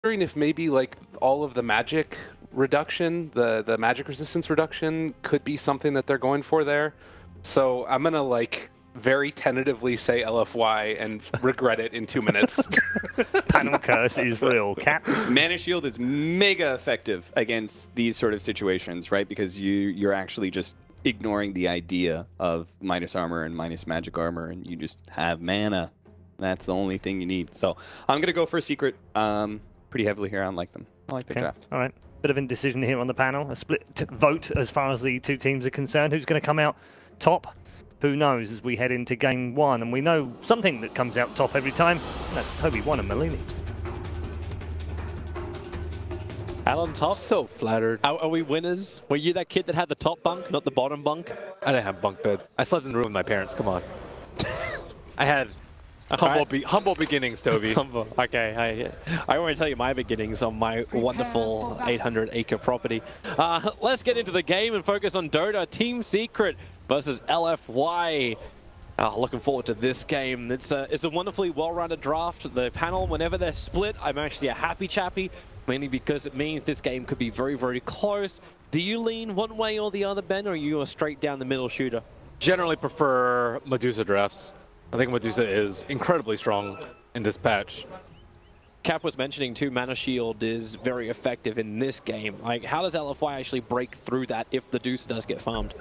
wondering if maybe like all of the magic reduction, the magic resistance reduction could be something that they're going for there. So I'm gonna like very tentatively say LFY and regret it in 2 minutes. Panel curse is real. Cap. Mana Shield is mega effective against these sort of situations, right? Because you're actually just ignoring the idea of minus armor and minus magic armor, and you just have mana. That's the only thing you need. So I'm going to go for a secret pretty heavily here. I like them. I like the draft. All right. Bit of indecision here on the panel. A split vote as far as the two teams are concerned. Who's going to come out top? Who knows as we head into game one. And we know something that comes out top every time. That's Toby1 and Malini. Alan top. So flattered. Are we winners? Were you that kid that had the top bunk, not the bottom bunk? I didn't have bunk bed. I slept in the room with my parents. Come on. I had humble beginnings, Toby. Humble. Okay. I want to tell you my beginnings on my wonderful 800-acre property. Let's get into the game and focus on Dota. Team Secret versus LFY. Looking forward to this game. It's a wonderfully well-rounded draft. The panel, whenever they're split, I'm actually a happy chappy, mainly because it means this game could be very, very close. Do you lean one way or the other, Ben, or are you a straight down the middle shooter? Generally prefer Medusa drafts. I think Medusa is incredibly strong in this patch. Cap was mentioning too, Mana Shield is very effective in this game. Like, how does LFY actually break through that if the Medusa does get farmed?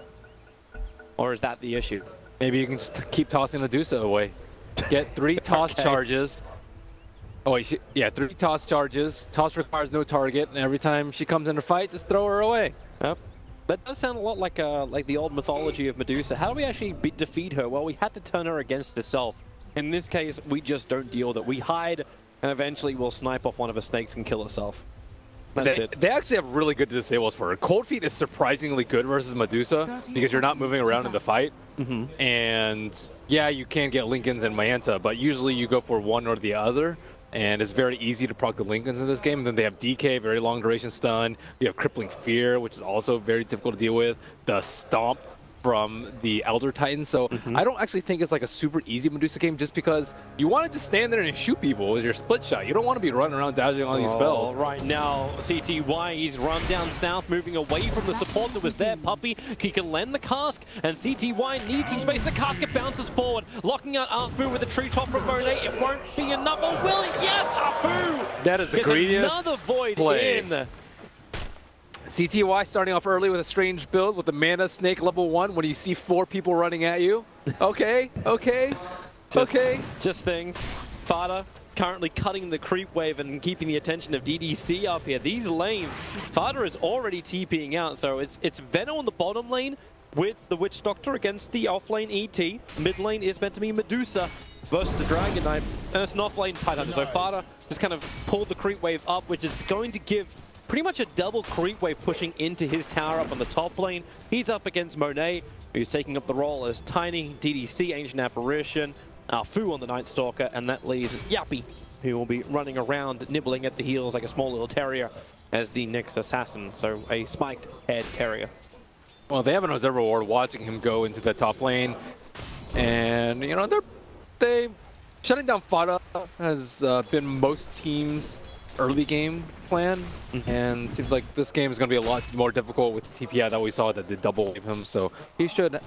Or is that the issue? Maybe you can just keep tossing Medusa away. Get 3 toss charges. Oh wait, yeah, 3 toss charges. Toss requires no target, and every time she comes in a fight, just throw her away. Yep. That does sound a lot like the old mythology of Medusa. How do we actually defeat her? Well, we had to turn her against herself. In this case, we just don't deal that. We hide, and eventually we'll snipe off one of her snakes and kill herself. That's it. They actually have really good disables for her. Cold Feet is surprisingly good versus Medusa because you're not moving around in the fight. And yeah, you can get Lincolns and Mayenta, but usually you go for one or the other. And it's very easy to proc the Lincolns in this game. And then they have DK, very long duration stun. You have Crippling Fear, which is also very difficult to deal with. The Stomp from the Elder Titan. So I don't actually think it's like a super easy Medusa game just because you want to just stand there and shoot people with your split shot. You don't want to be running around dodging all these spells. Right now, CTY, he's run down south, moving away from the support that was there. Puppey, he can lend the cask, and CTY needs some space. The casket bounces forward, locking out Arfu with a treetop from Monet. It won't be enough. Oh, will it? Yes, Arfu! That is the greediest another void play. in. CTY starting off early with a strange build with the Mana Snake level 1 when you see 4 people running at you. Okay. Just things. Fada currently cutting the creep wave and keeping the attention of DDC up here. These lanes, Fada is already TPing out, so it's Venom on the bottom lane with the Witch Doctor against the off-lane ET. Mid lane is meant to be Medusa versus the Dragon Knight, and it's an off-lane Tidehunter. So Fada just kind of pulled the creep wave up, which is going to give pretty much a double creep wave pushing into his tower up on the top lane. He's up against Monet, who's taking up the role as Tiny, DDC, Ancient Apparition, Fu on the Night Stalker, and that leaves Yappy, who will be running around, nibbling at the heels like a small little terrier as the next assassin, so a spiked head terrier. Well, they have an observer ward watching him go into the top lane, and you know they shutting down Fada has been most teams' early game plan, and it seems like this game is going to be a lot more difficult with the TPI that we saw that did double wave him, so he should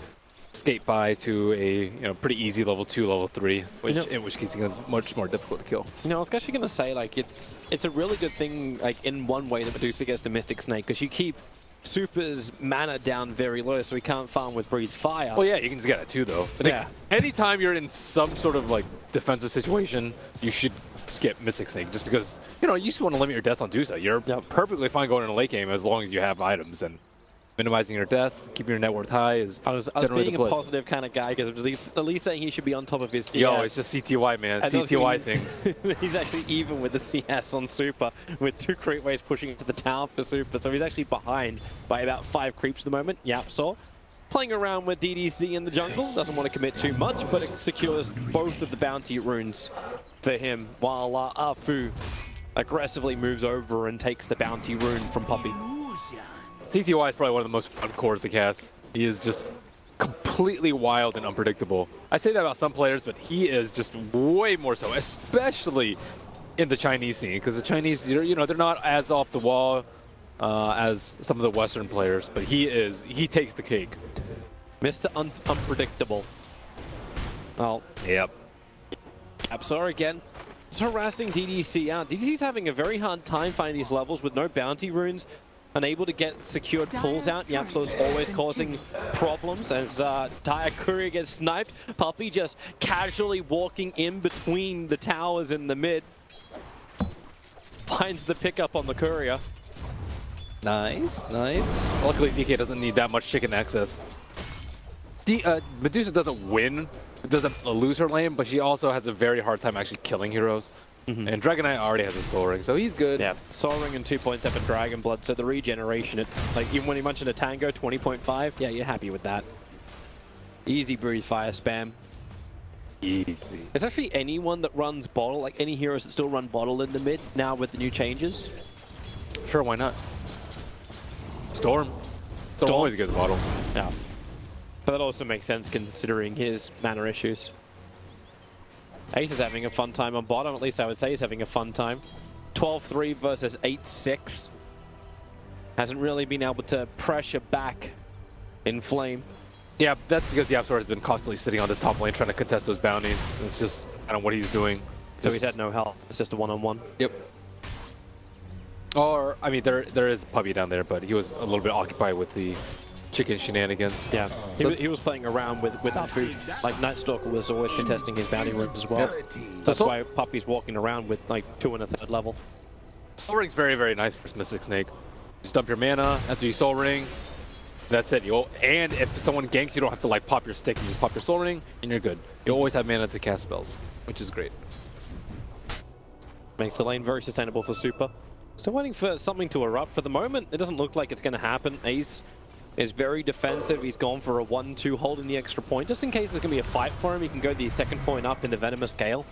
skate by to a pretty easy level 2, level 3, which in which case he is much more difficult to kill. You know, I was actually going to say, like, it's a really good thing, like, in one way that Medusa gets the Mystic Snake, because you keep Super's mana down very low, so he can't farm with Breathe Fire. Well, yeah, you can just get it too, though. I think anytime you're in some sort of like defensive situation, you should skip Mystic Snake, just because you just want to limit your deaths on Dusa. You're perfectly fine going in a late game as long as you have items, and minimizing your deaths, keeping your net worth high is I was being a positive kind of guy, because at least saying he should be on top of his CS. Yo, it's just CTY, man. CTY things. He's actually even with the CS on Super, with 2 creep waves pushing into the tower for Super, so he's actually behind by about 5 creeps at the moment. Yapsaw playing around with DDC in the jungle, doesn't want to commit too much, but it secures both of the bounty runes for him, while Arfu aggressively moves over and takes the bounty rune from Puppey. CTY is probably one of the most fun cores to cast. He is just completely wild and unpredictable. I say that about some players, but he is just way more so, especially in the Chinese scene, because the Chinese, you know, they're not as off the wall as some of the Western players, but he takes the cake. Mr. Unpredictable. Oh, Yep. Absol again. It's harassing DDC out. DDC's having a very hard time finding these levels with no bounty runes. Unable to get secured pulls out. Yapso's always causing problems as Dire Courier gets sniped. Puppey just casually walking in between the towers in the mid. Finds the pickup on the Courier. Nice, nice. Luckily, DK doesn't need that much chicken access. Medusa doesn't win, doesn't lose her lane, but she also has a very hard time actually killing heroes. And Dragon Knight already has a Soul Ring, so he's good. Yeah, Soul Ring and 2.7 Dragon Blood, so the regeneration, like even when you mentioned a Tango, 20.5, yeah, you're happy with that. Easy Breathe Fire spam. Easy. Is actually anyone that runs bottle, like any heroes that still run bottle in the mid now with the new changes? Sure, why not? Storm. Storm always gets bottle. Yeah. But that also makes sense considering his mana issues. Ace is having a fun time on bottom, at least I would say he's having a fun time. 12-3 versus 8-6. Hasn't really been able to pressure back in Flame. Yeah, that's because the Absol has been constantly sitting on this top lane trying to contest those bounties. It's just, I don't know what he's doing. So he's had no help. It's just a one-on-one. Yep. Or, I mean, there is Puppey down there, but he was a little bit occupied with the chicken shenanigans. Yeah, so he was playing around with that food. Like Night Stalker was always contesting his bounty rooms as well. Yep. That's why Puppey's walking around with like 2 and a 3rd level. Soul Ring's very, very nice for Mystic Snake. Just dump your mana after you Soul Ring. That's it. And if someone ganks, you don't have to like pop your stick. You just pop your Soul Ring, and you're good. You always have mana to cast spells, which is great. Makes the lane very sustainable for Super. Still waiting for something to erupt. For the moment, it doesn't look like it's going to happen. Ace is very defensive. He's gone for a 1-2, holding the extra point. Just in case there's going to be a fight for him, he can go the 2nd point up in the Venomous Gale.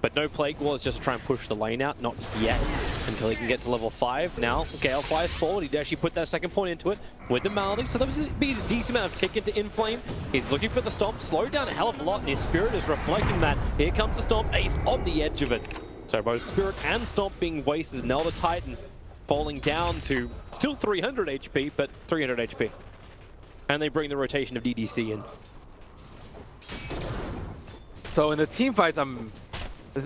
But no Plague Wall, is just to try and push the lane out. Not yet, until he can get to level 5. Now, Gale flies forward. He'd actually put that 2nd point into it with the Malady. So that would be a decent amount of tick into Inflame. He's looking for the Stomp. Slowed down a hell of a lot, and his Spirit is reflecting that. Here comes the Stomp. Ace on the edge of it. So both Spirit and Stomp being wasted. Now the Titan falling down to still 300 HP, but 300 HP. And they bring the rotation of DDC in. So in the team fights,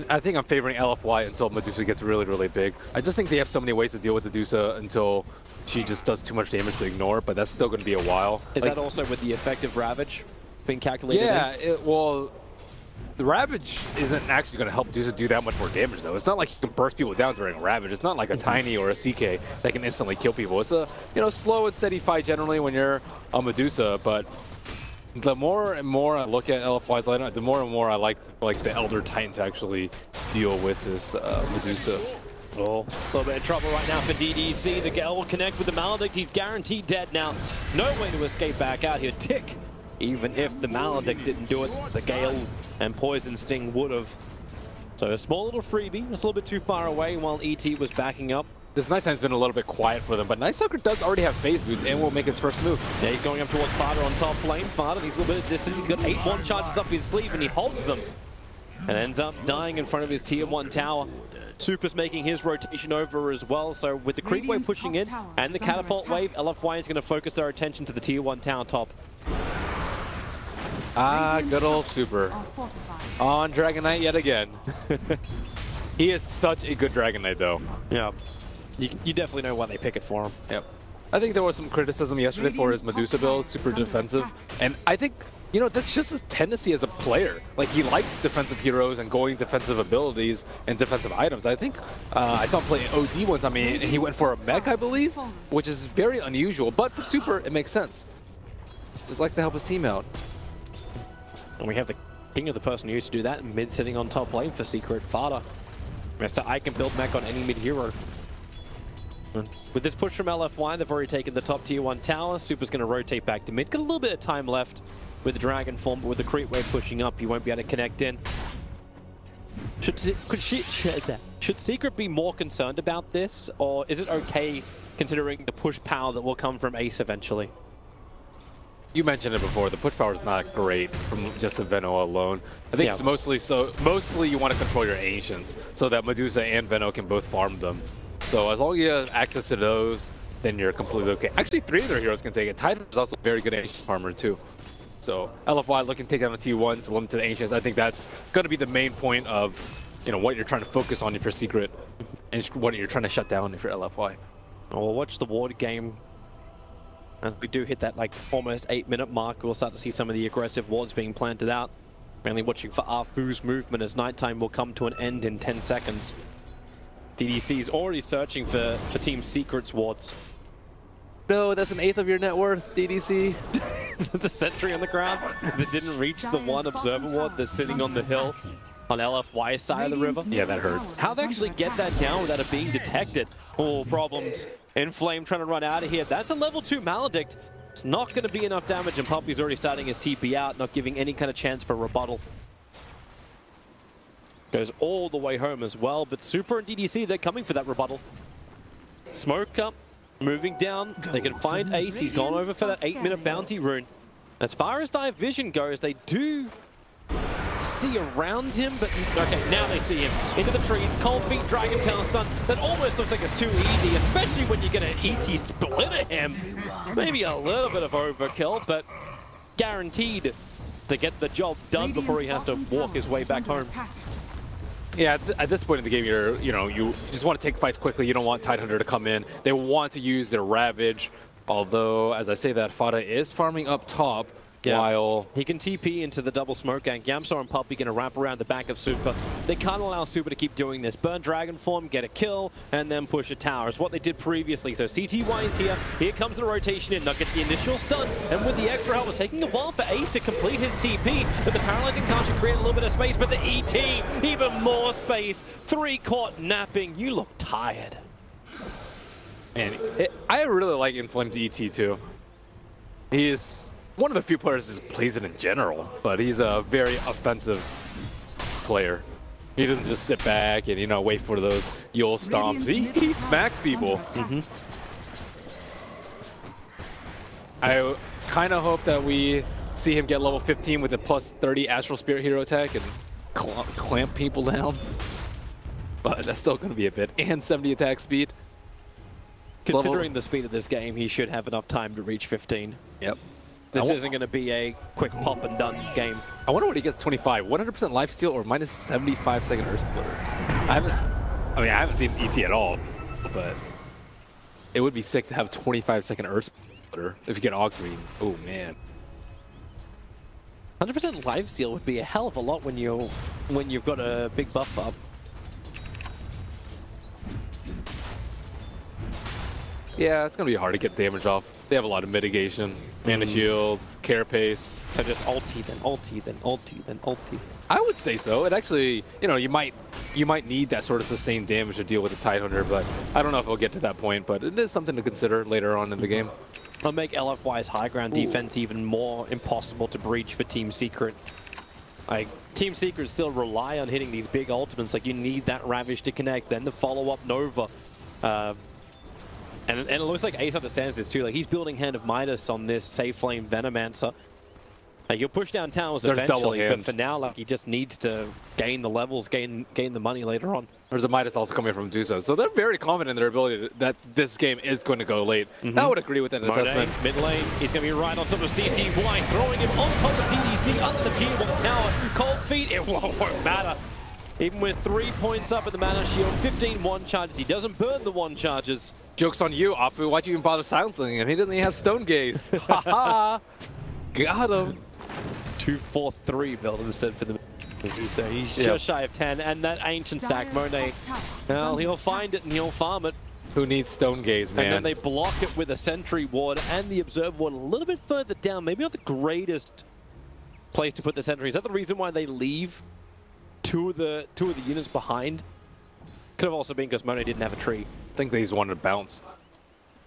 I think I'm favoring LFY until Medusa gets really, really big. I just think they have so many ways to deal with Medusa until she just does too much damage to ignore, but that's still going to be a while. Is that also with the effective Ravage being calculated? Yeah, well, the Ravage isn't actually going to help Medusa do that much more damage, though. It's not like you can burst people down during Ravage. It's not like a Tiny or a CK that can instantly kill people. It's a slow and steady fight generally when you're a Medusa, but the more and more I look at LFY's lineup, the more and more I like the Elder Titan to actually deal with this Medusa. Oh, a little bit of trouble right now for DDC. The Gale will connect with the Maledict. He's guaranteed dead now. No way to escape back out here. Tick. Even if the Maledict didn't do it, the Gale and Poison Sting would have. So a small little freebie. It's a little bit too far away while ET was backing up. This Nighttime's been a little bit quiet for them, but Night Stalker does already have phase boost and will make his first move. Yeah, he's going up towards Farder on top lane. Farder needs a little bit of distance. He's got 8 1-charges up his sleeve and he holds them. And ends up dying in front of his tier 1 tower. Super's making his rotation over as well, so with the creep wave pushing in and the catapult wave, LFY is going to focus their attention to the tier 1 tower top. Ah, good old Super. On Dragon Knight yet again. He is such a good Dragon Knight, though. Yeah. You definitely know why they pick it for him. Yep. I think there was some criticism yesterday for his Medusa build, super defensive. And I think, that's just his tendency as a player. Like, he likes defensive heroes and going defensive abilities and defensive items. I think I saw him play OD one time, and he went for a mech, I believe, which is very unusual. But for Super, it makes sense. Just likes to help his team out. And we have the king of the person who used to do that, mid sitting on top lane for Secret Farder. Mr. I can build mech on any mid hero. With this push from LFY, they've already taken the top tier 1 tower. Super's going to rotate back to mid. Got a little bit of time left with the Dragon form, but with the creep wave pushing up, he won't be able to connect in. Should Secret be more concerned about this, or is it okay considering the push power that will come from Ace eventually? You mentioned it before. The push power is not great from just the Veno alone. I think it's mostly you want to control your Ancients so that Medusa and Veno can both farm them. So as long as you have access to those, then you're completely okay. Actually, 3 of their heroes can take it. Titan is also very good Ancient farmer too. So LFY looking to take down the T1s, limit to the Ancients. I think that's going to be the main point of what you're trying to focus on if you're Secret, and what you're trying to shut down if you're LFY. Oh, we'll watch the ward game. As we do hit that like almost 8-minute mark, we'll start to see some of the aggressive wards being planted out. Mainly watching for Arfu's movement as nighttime will come to an end in 10 seconds. DDC is already searching for Team Secret's wards. No, that's an eighth of your net worth, DDC. The sentry on the ground that didn't reach the one observer ward that's sitting on the hill on LFY's side of the river. Yeah, that hurts. How they actually get that down without it being detected? Oh, problems. Inflame trying to run out of here. That's a level 2 Maledict. It's not going to be enough damage, and Puppy's already starting his TP out, not giving any kind of chance for rebuttal. Goes all the way home as well, but Super and DDC, they're coming for that rebuttal. Smoke up, moving down. They can find Ace. He's gone over for that 8-minute bounty rune. As far as dive vision goes, they do see around him, but okay, now they see him. Into the trees, Cold Feet, Dragon Tail stun. That almost looks like it's too easy, especially when you get an ET splitter him. Maybe a little bit of overkill, but guaranteed to get the job done before he has to walk his way back home. Yeah, at this point in the game, you just want to take fights quickly. You don't want Tidehunter to come in. They want to use their Ravage, although, as I say that, Fada is farming up top. Yeah. While he can TP into the double smoke gank. Yamsar and Puppy gonna wrap around the back of Super. They can't allow Super to keep doing this. Burn Dragon Form, get a kill, and then push a tower. Is what they did previously. So CTY is here. Here comes the rotation in. Not get the initial stun, and with the extra help, it's taking a while for Ace to complete his TP. But the paralyzing card should create a little bit of space. But the ET, even more space. 3 caught napping. You look tired. Man, I really like Inflame's ET too. He is one of the few players that just plays it in general, but he's a very offensive player. He doesn't just sit back and, wait for those Yule stomps. He smacks people. I kind of hope that we see him get level 15 with a plus 30 Astral Spirit hero attack and clamp people down. But that's still going to be a bit. And 70 attack speed. Considering the speed of this game, he should have enough time to reach 15. Yep. This isn't going to be a quick pop and done game. I wonder what he gets 25. 100% lifesteal or minus 75 second Earth Splitter. I haven't seen ET at all, but it would be sick to have 25 second Earth Splitter if you get Augar. Oh man. 100% lifesteal would be a hell of a lot when you've got a big buff up. Yeah, it's going to be hard to get damage off. They have a lot of mitigation. Mana shield, carapace. So just ulti, then ulti, then ulti, then ulti. I would say so. It actually, you might need that sort of sustained damage to deal with the Tidehunter, but I don't know if we'll get to that point, but it is something to consider later on in the game. It'll make LFY's high ground defense even more impossible to breach for Team Secret. Like, Team Secret still rely on hitting these big ultimates. Like, you need that Ravage to connect, then the follow-up Nova. And it looks like Ace understands this too. Like, he's building Hand of Midas on this Safe Flame Venomancer. Like, you'll push down towers eventually, but for now, like, he just needs to gain the levels, gain the money later on. There's a Midas also coming from Medusa, so they're very confident in their ability that this game is going to go late. I would agree with that assessment. Mid lane, he's going to be right on top of CTY, throwing him on top of DDC under the Tier 1 tower. Cold Feet, it won't matter. Even with 3 points up at the mana shield, 15 one charges. He doesn't burn the one charges. Joke's on you, Afu. Why'd you even bother silencing him? He doesn't even have Stone Gaze. Ha Got him. 2-4-3 build instead for the so he's just shy of 10. And that ancient stack, Monet, well, he'll find it and he'll farm it. Who needs Stone Gaze, man? And then they block it with a Sentry Ward and the Observe Ward a little bit further down. Maybe not the greatest place to put the Sentry. Is that the reason why they leave two of the units behind? Could have also been because Monet didn't have a tree. I think they just wanted to bounce.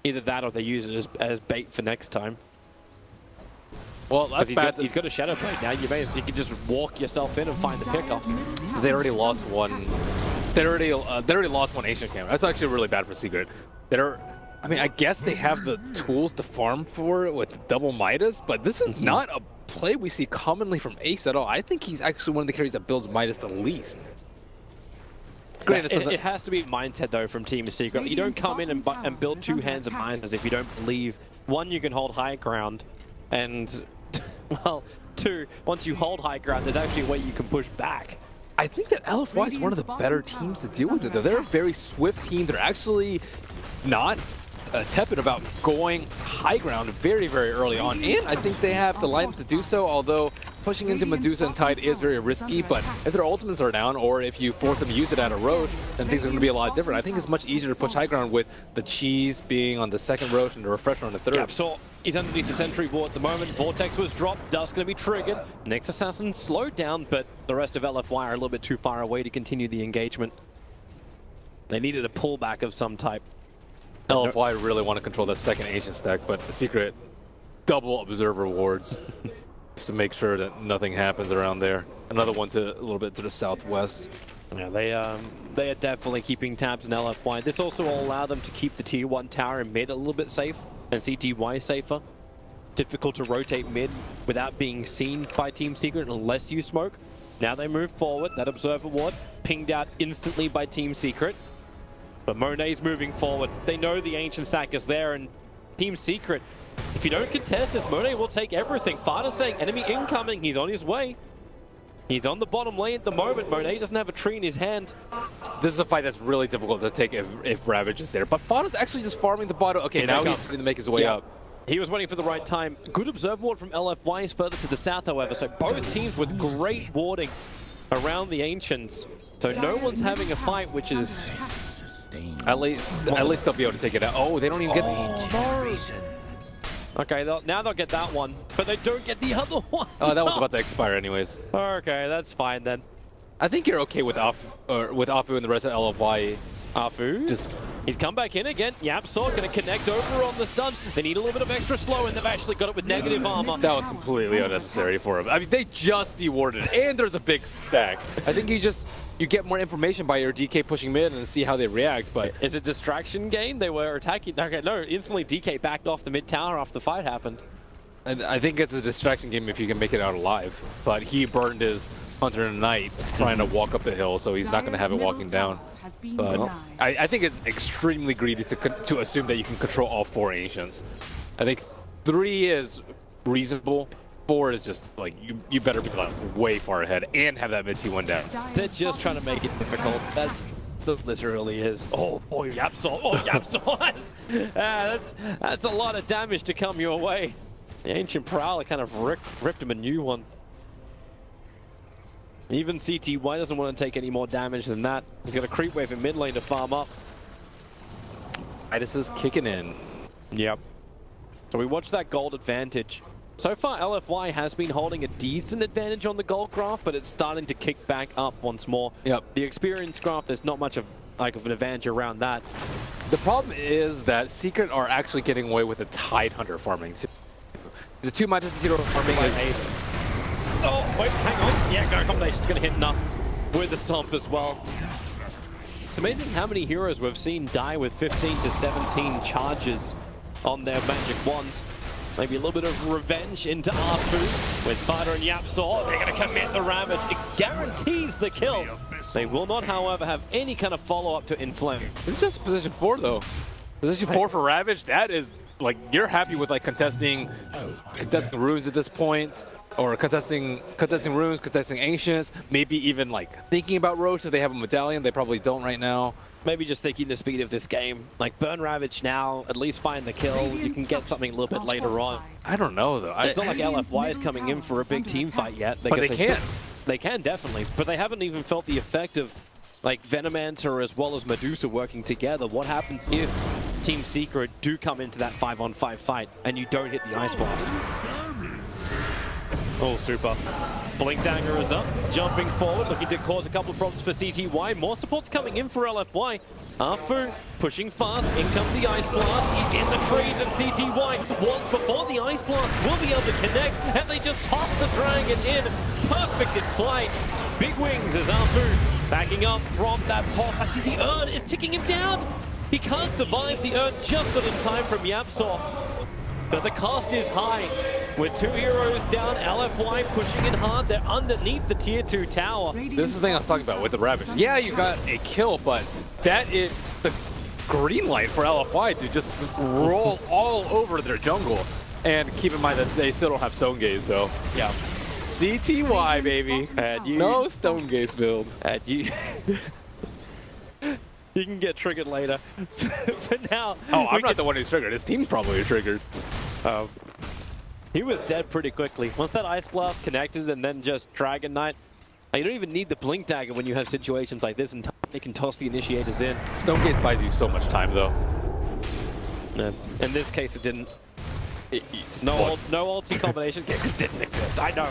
Either that or they use it as bait for next time. Well, that's bad. He's got a Shadow Blade now. You can just walk yourself in and find the pickup. They already lost one. They already lost one Ancient Camp. That's actually really bad for Secret. I mean, I guess they have the tools to farm for it with double Midas, but this is not a play we see commonly from Ace at all. I think he's actually one of the carries that builds Midas the least. Granted, it has to be mindset though from Team Secret. You don't come in and build two hands of Midas if you don't believe, one, you can hold high ground, and, well, two, once you hold high ground, there's actually a way you can push back. I think that LFY is one of the better teams to deal with it, though. They're a very swift team. They're actually not tepid about going high ground very, very early on. And I think they have the lineup to do so, although pushing into Medusa and Tide is very risky. But if their ultimates are down, or if you force them to use it at a Roche, then things are going to be a lot different. I think it's much easier to push high ground with the Cheese being on the second Roche and the Refresher on the third. Yeah, so he's underneath the sentry wall at the moment. Vortex was dropped. Dust going to be triggered. Next Assassin slowed down, but the rest of LFY are a little bit too far away to continue the engagement. They needed a pullback of some type. LFY really want to control that second Ancient stack, but the Secret double Observer wards just to make sure that nothing happens around there. Another one to a little bit to the southwest. Yeah, they are definitely keeping tabs on LFY. This also will allow them to keep the tier 1 tower in mid a little bit safe, and CTY safer. Difficult to rotate mid without being seen by Team Secret unless you smoke. Now they move forward. That Observer ward pinged out instantly by Team Secret. But Monet's moving forward. They know the Ancient stack is there, and Team Secret, if you don't contest this, Monet will take everything. Fada's saying enemy incoming. He's on his way. He's on the bottom lane at the moment. Monet doesn't have a tree in his hand. This is a fight that's really difficult to take if Ravage is there. But Fada's actually just farming the bottom. Okay, now he's starting to make his way up. He was waiting for the right time. Good Observer ward from LFY is further to the south, however. So both teams with great warding around the Ancients. So no one's having a fight, which is... At least they'll be able to take it out. Oh, they don't even get the... Okay, now they'll get that one, but they don't get the other one. Oh, that one's about to expire anyways. Okay, that's fine then. I think you're okay with Afu and the rest of LFY. Afu? He's come back in again. YapzOr going to connect over on the stun. They need a little bit of extra slow, and they've actually got it with negative armor. That was completely unnecessary for him. I mean, they just dewarded, and there's a big stack. I think you get more information by your DK pushing mid and see how they react, but... Is it distraction game? They were attacking... Okay, no, instantly DK backed off the mid tower after the fight happened. And I think it's a distraction game if you can make it out alive. But he burned his Hunter and Knight trying to walk up the hill, so he's not going to have it walking down. But I think it's extremely greedy to assume that you can control all 4 Ancients. I think 3 is reasonable. 4 is just like, you better be like way far ahead and have that mid T1 down. They're just trying to make it difficult. That's so this really is. Oh boy, YapzOr. Oh, YapzOr. That's a lot of damage to come your way. The Ancient Prowler kind of ripped him a new one. Even CTY doesn't want to take any more damage than that. He's got a creep wave in mid lane to farm up. Midas is kicking in. Yep. So we watch that gold advantage. So far, LFY has been holding a decent advantage on the gold graph, but it's starting to kick back up once more. Yep. The experience graph, there's not much of an advantage around that. The problem is that Secret are actually getting away with a Tide Hunter farming. The 2 Midas Zero farming is... Oh, wait, hang on. Yeah, go combination's going to hit enough with the Stomp as well. It's amazing how many heroes we've seen die with 15 to 17 charges on their magic wands. Maybe a little bit of revenge into Afu with Fada and YapzOr. They're going to commit the Ravage. It guarantees the kill. They will not, however, have any kind of follow-up to Inflame. This is just position 4, though. Position 4 for Ravage, that is, like, you're happy with, like, contesting runes at this point, or contesting runes, contesting Ancients, maybe even, like, thinking about Roche if they have a medallion. They probably don't right now. Maybe just thinking the speed of this game. Like, burn Ravage now, at least find the kill. You can get something a little bit later on. I don't know, though. It's not like LFY is coming in for a big team fight yet. But they can. They can, definitely. But they haven't even felt the effect of, like, Venomancer as well as Medusa working together. What happens if Team Secret do come into that 5-on-5 fight and you don't hit the Ice Blast? Oh, super. Blink Dagger is up, jumping forward, looking to cause a couple of problems for CTY. More supports coming in for LFY. Afu pushing fast, in comes the Ice Blast. He's in the trees, and CTY, once before the Ice Blast, will be able to connect, and they just toss the Dragon in. Perfect in flight. Big wings as Afu backing up from that pulse. Actually, the Urn is ticking him down. He can't survive the Earth just not in time from YapzOr. But the cost is high. With 2 heroes down, LFY pushing in hard. They're underneath the tier 2 tower. This is the thing I was talking about with the Ravage. Yeah, you got a kill, but that is the green light for LFY to just roll all over their jungle. And keep in mind that they still don't have Stone Gaze, so yeah. CTY, baby. And no Stone Gaze build. And you... You can get triggered later. For now... Oh, I'm not the one who's triggered. His team's probably triggered. He was dead pretty quickly. Once that Ice Blast connected and then just Dragon Knight, you don't even need the Blink Dagger when you have situations like this, and they can toss the initiators in. Stone Gaze buys you so much time, though. In this case, it didn't. No ulti combination didn't exist. I know.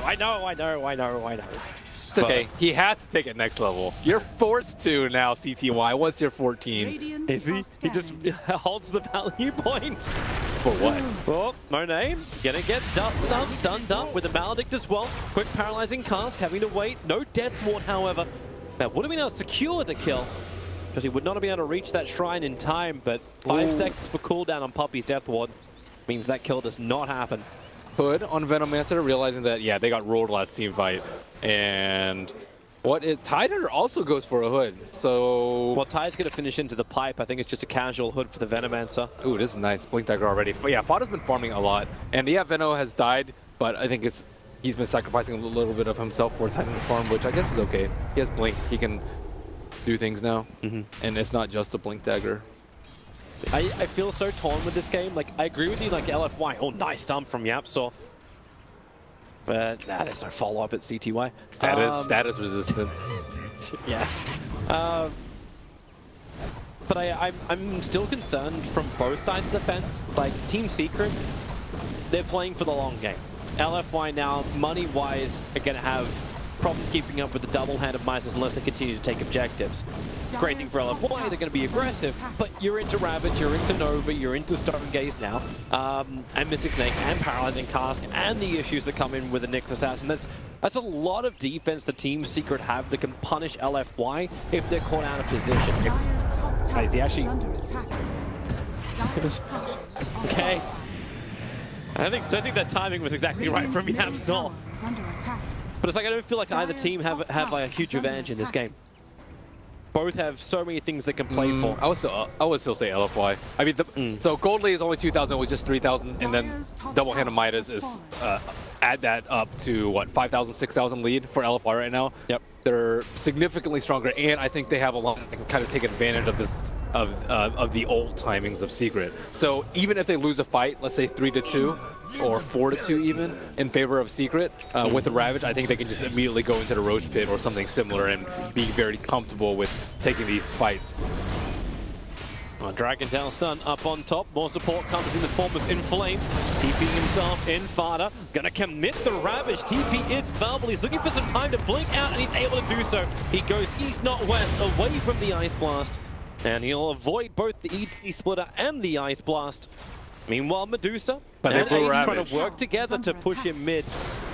It's okay. He has to take it next level. You're forced to now, CTY. What's your 14? Is he? He just holds the value points. For what? Oh, no name. Gonna get dusted up, stunned up with a Maledict as well. Quick paralyzing cast, having to wait. No Death Ward, however. That would have been able to secure the kill, because he would not have been able to reach that shrine in time, but 5 seconds for cooldown on Puppey's Death Ward means that kill does not happen. Hood on Venomancer, realizing that, yeah, they got rolled last team fight. And what is Tider also goes for a Hood, so... Well, Tide's going to finish into the pipe. I think it's just a casual Hood for the Venomancer. Ooh, this is nice. Blink Dagger already. Yeah, Fada's been farming a lot. And yeah, Veno has died, but I think he's been sacrificing a little bit of himself for Titan to farm, which I guess is okay. He has Blink. He can do things now. And it's not just a Blink Dagger. I feel so torn with this game. Like, I agree with you, like LFY. Oh, nice dump from YapzOr. But nah, there's no follow-up at CTY. Status resistance. Yeah. But I'm still concerned from both sides of the fence. Like, Team Secret, they're playing for the long game. LFY now, money-wise, are going to have problems keeping up with the double hand of Misers unless they continue to take objectives. Great thing for LFY, they're going to be aggressive, but you're into Ravage, you're into Nova, you're into Stone Gaze now, and Mystic Snake, and Paralyzing Cask, and the issues that come in with the Nyx Assassin. That's a lot of defense the Team Secret have that can punish LFY if they're caught out of position. Is he actually... Okay. I don't think that timing was exactly right from YapzOr. But it's like I don't feel like either team have like a huge advantage in this game. Both have so many things they can play for. I would still say LFY. I mean, so Gold Lay is only 2,000, it was just 3,000, and then Double Hand of Midas is add that up to what, 5,000, 6,000 lead for LFY right now. Yep. They're significantly stronger, and I think they have a lot that can kind of take advantage of this of the old timings of Secret. So even if they lose a fight, let's say 3-2. Or 4-2 even in favor of Secret with the Ravage, I think they can just immediately go into the Roach Pit or something similar and be very comfortable with taking these fights. Well, Dragon Tail stun up on top. More support comes in the form of Inflame. TPing himself in Fada. Gonna commit the Ravage. TP is verbal. He's looking for some time to blink out, and he's able to do so. He goes east, not west, away from the Ice Blast. And he'll avoid both the ED Splitter and the Ice Blast. Meanwhile, Medusa and Ace trying to work together to push him mid.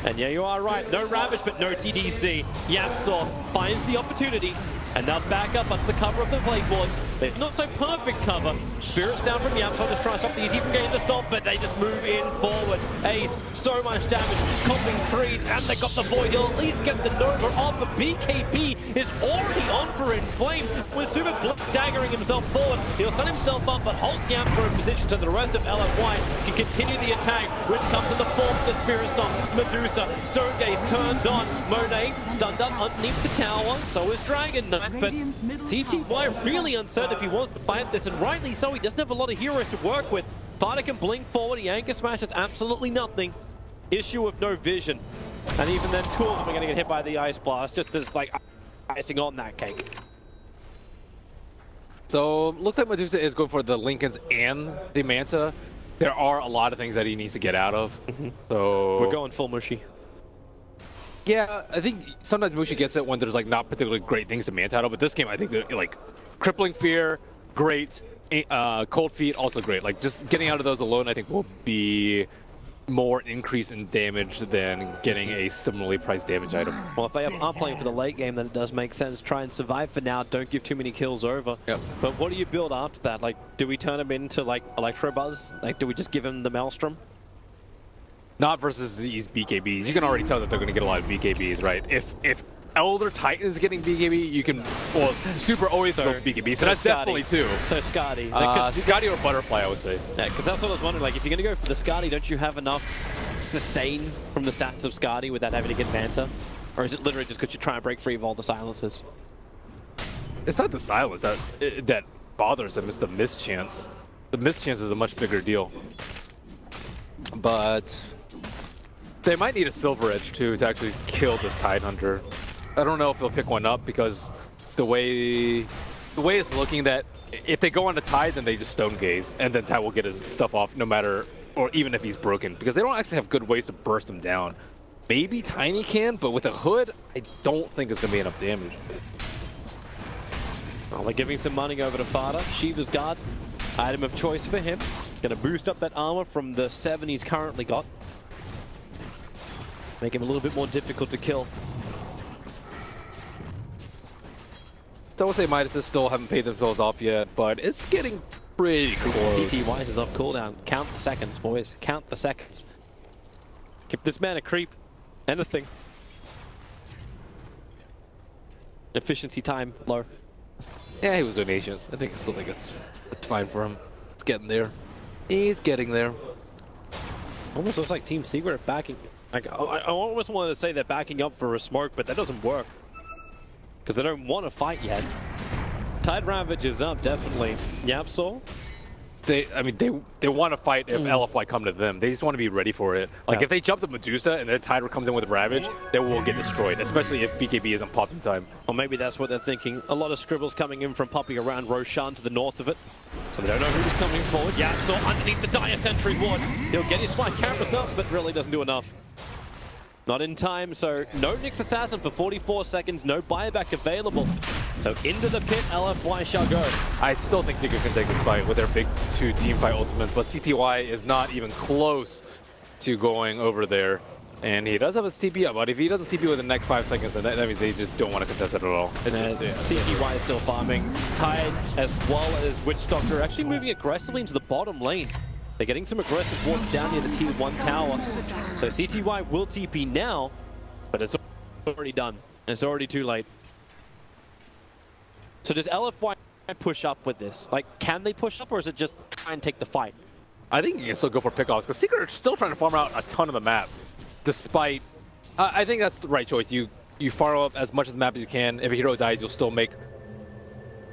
And yeah, you are right. No Ravage, but no TDC. YapzOr finds the opportunity. And now back up under the cover of the blade boards. They're not so perfect cover. Spirits down from YapzOr, just trying to stop the ET from getting the stop, but they just move in forward. Ace, so much damage, copping trees, and they got the Void. He'll at least get the Nova off, but BKB is already on for Inflame with Super daggering himself forward. He'll set himself up, but holds YapzOr in position so the rest of LFY can continue the attack, which comes in the form of the Spirit Stomp. Medusa, Stone Gaze turns on. Monet stunned up underneath the tower, so is Dragon Knight, but CTY really uncertain if he wants to fight this, and rightly so. He doesn't have a lot of heroes to work with. Fada can blink forward, he anchor smashes absolutely nothing. Issue of no vision. And even then, 2 of them are going to get hit by the Ice Blast, just as like icing on that cake. So looks like Medusa is going for the Lincolns and the Manta. There are a lot of things that he needs to get out of. So we're going full mushy. Yeah, I think sometimes Mushi gets it when there's like not particularly great things to Manta out of, but this game I think they're like Crippling Fear, great. Cold Feet, also great. Like just getting out of those alone I think will be more increase in damage than getting a similarly priced damage item. Well, if they are playing for the late game, then it does make sense. Try and survive for now. Don't give too many kills over. Yep. But what do you build after that? Like, do we turn him into, like, Electro Buzz? Like, do we just give him the Maelstrom? Not versus these BKBs. You can already tell that they're going to get a lot of BKBs, right? If Elder Titan is getting BKB, you can... Well, Super always builds BKB, so that's Skadi. definitely two. So Skadi. Skadi or Butterfly, I would say. Yeah, because that's what I was wondering. Like, if you're going to go for the Skadi, don't you have enough sustain from the stats of Skadi without having to get Manta? Or is it literally just because you're trying to break free of all the silences? It's not the silence that bothers him, it's the mischance. The mischance is a much bigger deal. But they might need a Silver Edge, too, to actually kill this Tidehunter. I don't know if they'll pick one up because the way it's looking that if they go on the Tide, then they just Stone Gaze, and then Tide will get his stuff off no matter, or even if he's broken, because they don't actually have good ways to burst him down. Maybe Tiny can, but with a Hood, I don't think it's going to be enough damage. Well, they're giving some money over to Fada. Shiva's Guard, item of choice for him. Going to boost up that armor from the 7 he's currently got. Make him a little bit more difficult to kill. I would say Midas still haven't paid themselves off yet, but it's getting pretty close. CTY is off cooldown. Count the seconds, boys. Count the seconds. Give this man a creep. Anything. Efficiency time low. Yeah, he was donations. I still think it's fine for him. It's getting there. He's getting there. Almost looks like Team Secret are backing. Like, I almost wanted to say they're backing up for a smoke, but that doesn't work. Because they don't want to fight yet. Tide Ravage is up, definitely. Yapsol? I mean, they want to fight if LFY come to them. They just want to be ready for it. Like, if they jump to Medusa and then Tide comes in with Ravage, they will get destroyed, especially if BKB isn't popped in time. Or maybe that's what they're thinking. A lot of scribbles coming in from popping around Roshan to the north of it. So they don't know who's coming forward. Yapsol underneath the dire sentry ward. He'll get his spike cameras up, but really doesn't do enough. Not in time, so no Nyx Assassin for 44 seconds, no buyback available. So into the pit, LFY shall go. I still think Secret can take this fight with their big 2 team fight ultimates, but CTY is not even close to going over there. And he does have his TP up, but if he doesn't TP within the next 5 seconds, then that means they just don't want to contest it at all. CTY is still farming. Tide, as well as Witch Doctor, actually moving aggressively into the bottom lane. They're getting some aggressive wards down near the T1 tower. So CTY will TP now, but it's already done. It's already too late. So does LFY push up with this? Like, can they push up, or is it just try and take the fight? I think you can still go for pickoffs, because Secret are still trying to farm out a ton of the map, despite... I think that's the right choice. You farm up as much of the map as you can. If a hero dies, you'll still make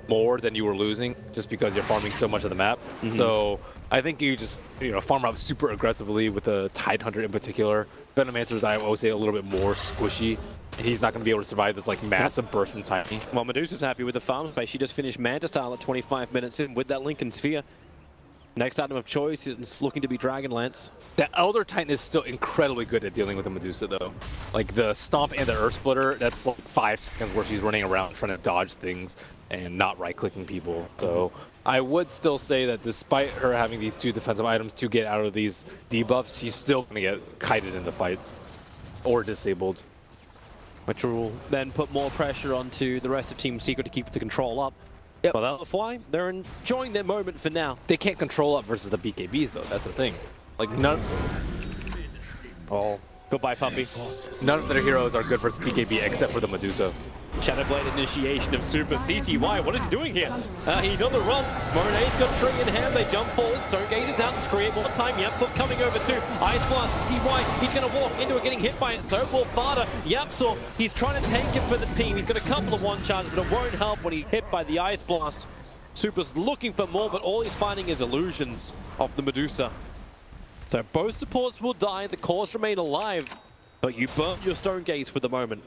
more than you were losing, just because you're farming so much of the map. So I think you just farm up super aggressively with the Tidehunter in particular. Venomancer's, I would say, a little bit more squishy. He's not going to be able to survive this like massive burst from Tiny. Well, Medusa's happy with the farm space. She just finished Manta style at 25 minutes in with that Lincoln Sphere. Next item of choice is looking to be Dragonlance. The Elder Titan is still incredibly good at dealing with the Medusa, though. Like the Stomp and the Earth Splitter, that's like 5 seconds where she's running around trying to dodge things and not right-clicking people. So I would still say that despite her having these 2 defensive items to get out of these debuffs, she's still going to get kited in the fights or disabled. Which will then put more pressure onto the rest of Team Secret to keep the control up. Yep. But LFY, they're enjoying their moment for now. They can't control up versus the BKBs, though. That's the thing. Like, none... Oh, goodbye, puppy. None of their heroes are good versus BKB except for the Medusa. Shadowblade initiation of Super CTY. What is he doing here? He's on the run. Morenet's got tree in hand. They jump forward. Stonegate is out to create more time. Yapsol's coming over too. Ice Blast, CTY. He's going to walk into it, getting hit by it. So will Fada. Yapsol, he's trying to tank it for the team. He's got a couple of one-shots, but it won't help when he's hit by the Ice Blast. Super's looking for more, but all he's finding is illusions of the Medusa. So both supports will die. The cores remain alive, but you burnt your Stonegate for the moment.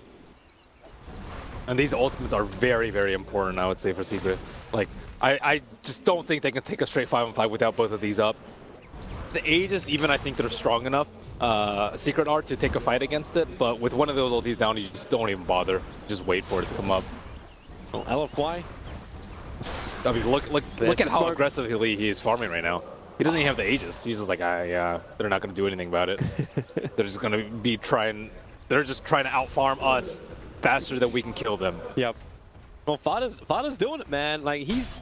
And these ultimates are very, very important, I would say, for Secret. Like, I just don't think they can take a straight 5-on-5 without both of these up. The Aegis, even I think they're strong enough, Secret are, to take a fight against it, but with one of those ultis down, you just don't even bother. Just wait for it to come up. Well, LFY. I mean, look at how aggressively he is farming right now. He doesn't even have the Aegis. He's just like, yeah, they're not going to do anything about it. They're just going to be they're just trying to outfarm us faster than we can kill them. Yep. Well, Fada's doing it, man. Like, he's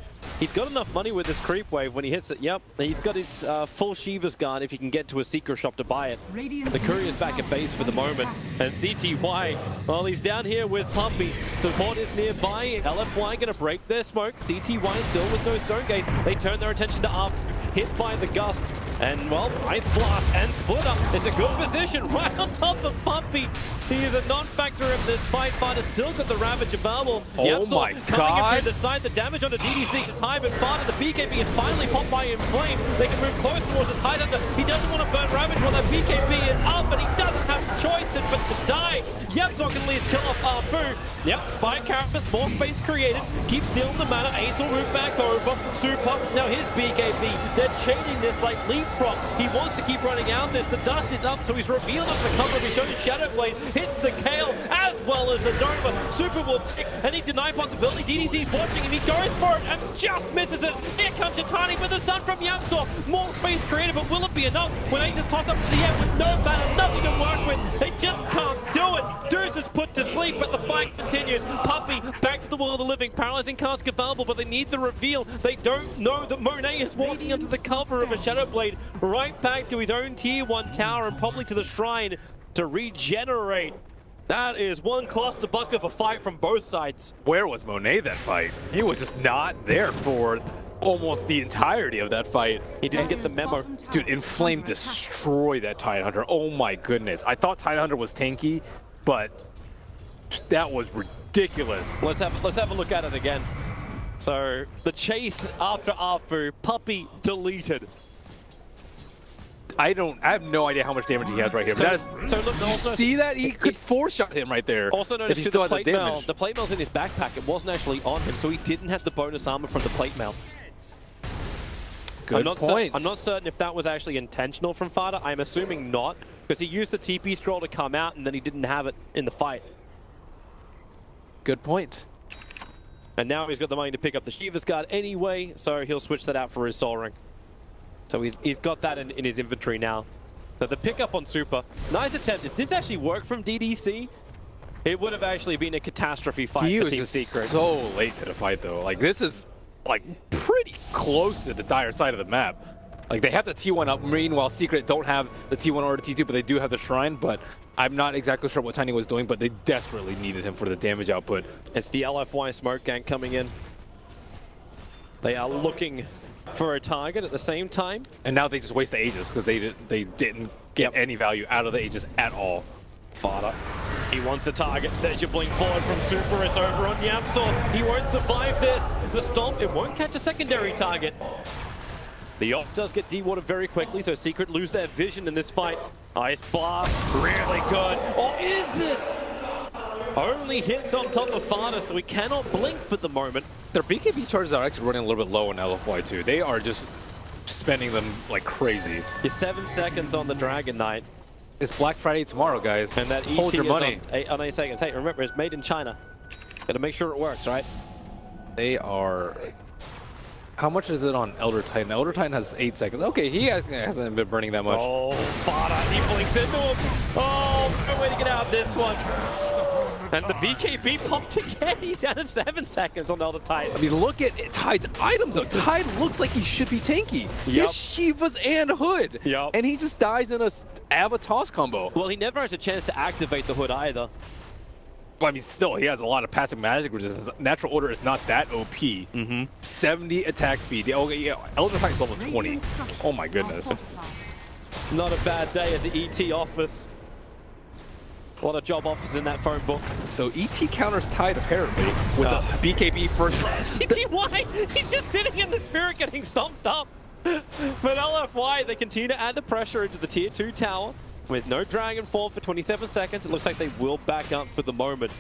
got enough money with this creep wave when he hits it. Yep, he's got his full Shiva's guard if he can get to a secret shop to buy it. The courier's back at base for the moment. And CTY, well, he's down here with Puppy. Support is nearby. LFY going to break their smoke. CTY still with no stone gaze. They turn their attention to up. Hit by the gust. And, well, Ice Blast and Split Up. It's a good position right on top of Puppy. He is a non-factor in this fight. Fada's still got the Ravager Bubble. Oh my God. Coming in through the side, the damage on the DDC is high, but Fada, the BKB is finally popped by in flame. They can move close towards the Tidehunter. He doesn't want to burn Ravage while that BKB is up, but he doesn't have a choice but to die. Yepzor can at least kill off Arfu. Yep, Spike Carapace, more space created. Keep stealing the mana. Ace will move back over. Super, now his BKB. They're chaining this like leapfrog. He wants to keep running out this. The dust is up, so he's revealed up the cover. He showed his Shadow Blade. Hits the Kale as well as the Nova. Super will tick. Any denied possibility. DDT's watching him. He goes for it and just misses it. Here comes Yatani with the stun from Yepzor. More space created, but will it be enough? When Ace is tossed up to the air with no mana, nothing to work with. They just can't do it. Deuce is put to sleep, but the fight continues. Puppy back to the world of the living. Paralyzing cask available, but they need the reveal. They don't know that Monet is walking under the cover of a Shadow Blade right back to his own tier 1 tower and probably to the shrine to regenerate. That is one clusterbuck of a fight from both sides. Where was Monet that fight? He was just not there for almost the entirety of that fight. He didn't get the memo. Dude, Inflame destroyed that Tidehunter. Oh my goodness. I thought Tidehunter was tanky, but that was ridiculous. Let's have a look at it again. So the chase after Arfu, Puppy deleted. I have no idea how much damage he has right here. But so look, you see that? He could four-shot him right there. Also noticed if he still had the plate damage. mail. The plate mail's in his backpack. It wasn't actually on him, so he didn't have the bonus armor from the plate mail. Good point. I'm not certain if that was actually intentional from Fada. I'm assuming not, because he used the TP scroll to come out, and then he didn't have it in the fight. Good point. And now he's got the money to pick up the Shiva's Guard anyway, so he'll switch that out for his Soul Ring. So he's got that in his inventory now. So the pickup on Super, nice attempt. If this actually worked from DDC, it would have actually been a catastrophe fight for Team Secret. He was so late to the fight though. Like this is like pretty close to the dire side of the map. Like they have the T1 up, meanwhile Secret don't have the T1 or the T2, but they do have the Shrine. But I'm not exactly sure what Tiny was doing, but they desperately needed him for the damage output. It's the LFY smoke gang coming in. They are looking for a target at the same time. And now they just waste the Aegis because they didn't get any value out of the Aegis at all. Fada, he wants a target. There's your blink forward from Super. It's over on Yepzor. He won't survive this. The Stomp, it won't catch a secondary target. The Op does get dewatered very quickly, so Secret lose their vision in this fight. Ice Blast, really good. Or is it? Only hits on top of Fada, so he cannot blink for the moment. Their BKB charges are actually running a little bit low on LFY too. They are just spending them like crazy. You're 7 seconds on the Dragon Knight. It's Black Friday tomorrow, guys. And that Hold ET your is money. on 8 seconds. Hey, remember, it's made in China. Gotta make sure it works, right? They are... How much is it on Elder Titan? Elder Titan has 8 seconds. Okay, he hasn't been burning that much. Oh, Fada, he blinks into him. Oh, no way to get out of this one. And the BKB popped again. He's down to 7 seconds on Elder Titan. I mean, look at Tide's items though. Tide looks like he should be tanky. He has Shivas and Hood. Yep. And he just dies in a Avatos combo. Well, he never has a chance to activate the Hood either. Well, I mean, still, he has a lot of passive magic resistance. Natural Order is not that OP. 70 attack speed. Oh, yeah, Elder Titan's level 20. Oh my goodness. Not a bad day at the ET office. A lot of job offers in that phone book. So ET counters Tide apparently with a BKB first. CTY, he's just sitting in the spirit getting stomped up. But LFY, they continue to add the pressure into the tier 2 tower. With no Dragon Fall for 27 seconds, it looks like they will back up for the moment.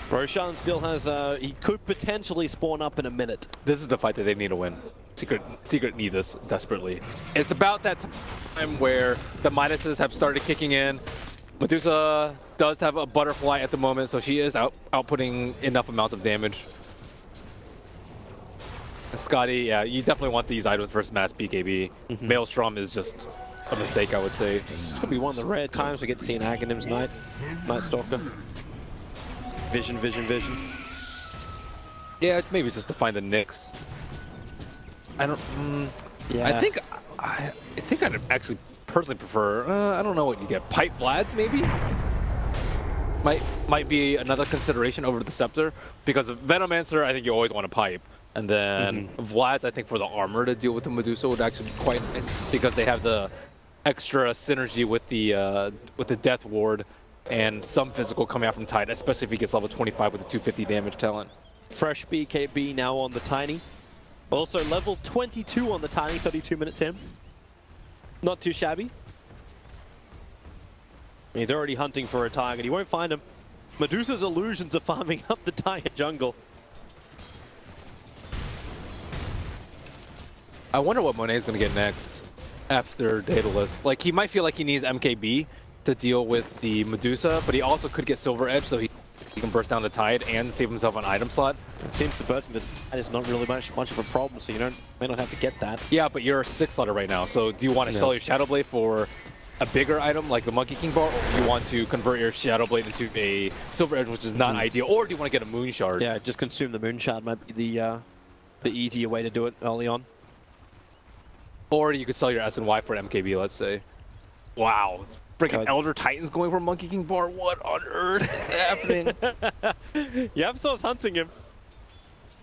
Roshan still has, he could potentially spawn up in a minute. This is the fight that they need to win. Secret need this desperately. It's about that time where the Midases have started kicking in. Medusa does have a butterfly at the moment, so she is outputting enough amounts of damage. Scotty, yeah, you definitely want these items versus Mass BKB. Maelstrom is just a mistake, I would say. It's going to be one of the rare times we get to see an Aghanim's Night Stalker. Vision, vision, vision. Yeah, it's maybe just to find the Nyx. I don't. Yeah. I think I'd actually personally prefer. I don't know what you get. Pipe Vlads maybe. Might be another consideration over the Scepter, because of Venomancer, I think you always want to pipe. And then Vlad's, I think for the armor to deal with the Medusa would actually be quite nice, because they have the extra synergy with the Death Ward and some physical coming out from Tide, especially if he gets level 25 with the 250 damage talent. Fresh BKB now on the Tiny. Also level 22 on the Tiny, 32 minutes in. Not too shabby. He's already hunting for a target. He won't find him. Medusa's illusions are farming up the entire jungle. I wonder what Monet's going to get next after Daedalus. Like, he might feel like he needs MKB to deal with the Medusa, but he also could get Silver Edge, so he can burst down the Tide and save himself an item slot. It seems the bursting the Tide is not really much of a problem, so you may not have to get that. Yeah, but you're a 6-slotter right now, so do you want to sell your Shadow Blade for a bigger item like the Monkey King bar, or do you want to convert your Shadow Blade into a Silver Edge, which is not ideal, or do you want to get a Moon Shard? Yeah, just consume the Moon Shard might be the easier way to do it early on. Or you could sell your SNY for an MKB, let's say. Wow. Freaking Elder Titans going for Monkey King bar. What on earth is happening? Yapzor's hunting him.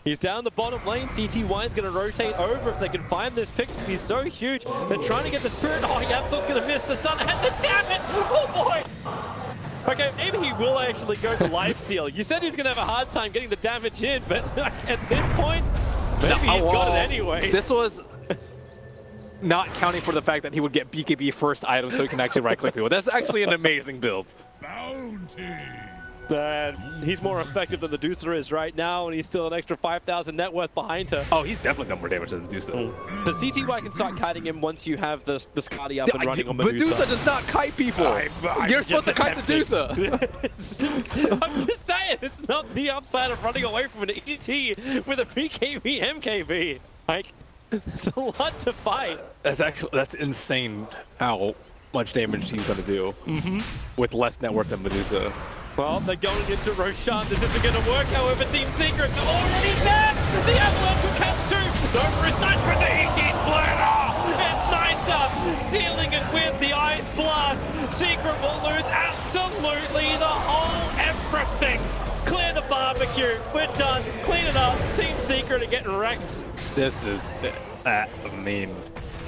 He's down the bottom lane. CTY is going to rotate over if they can find this pick. He's so huge. They're trying to get the Spirit. Oh, Yapzor's going to miss the stun and the damage. Oh, boy. Okay, maybe he will actually go for lifesteal. You said he's going to have a hard time getting the damage in, but at this point, maybe he's got it anyway. This was not counting for the fact that he would get BKB first item so he can actually right-click people. That's actually an amazing build. Bounty. He's more effective than the Medusa is right now, and he's still an extra 5,000 net worth behind her. Oh, he's definitely done more damage than Medusa. The CTY can start kiting him once you have the Scotty up and running on Medusa. Medusa does not kite people. You're supposed to kite Medusa. I'm just saying, it's not the upside of running away from an ET with a BKB MKB. Like, it's a lot to fight. That's insane how much damage he's going to do with less net worth than Medusa. Well, they're going into Roshan. This isn't going to work, however. Team Secret are already there. The Avalanche will catch two. Over is nice for the ET Splitter. It's Nita sealing it with the Ice Blast. Secret will lose absolutely the whole everything. Clear the barbecue. We're done. Clean it up. Team Secret are getting wrecked. This is, I mean,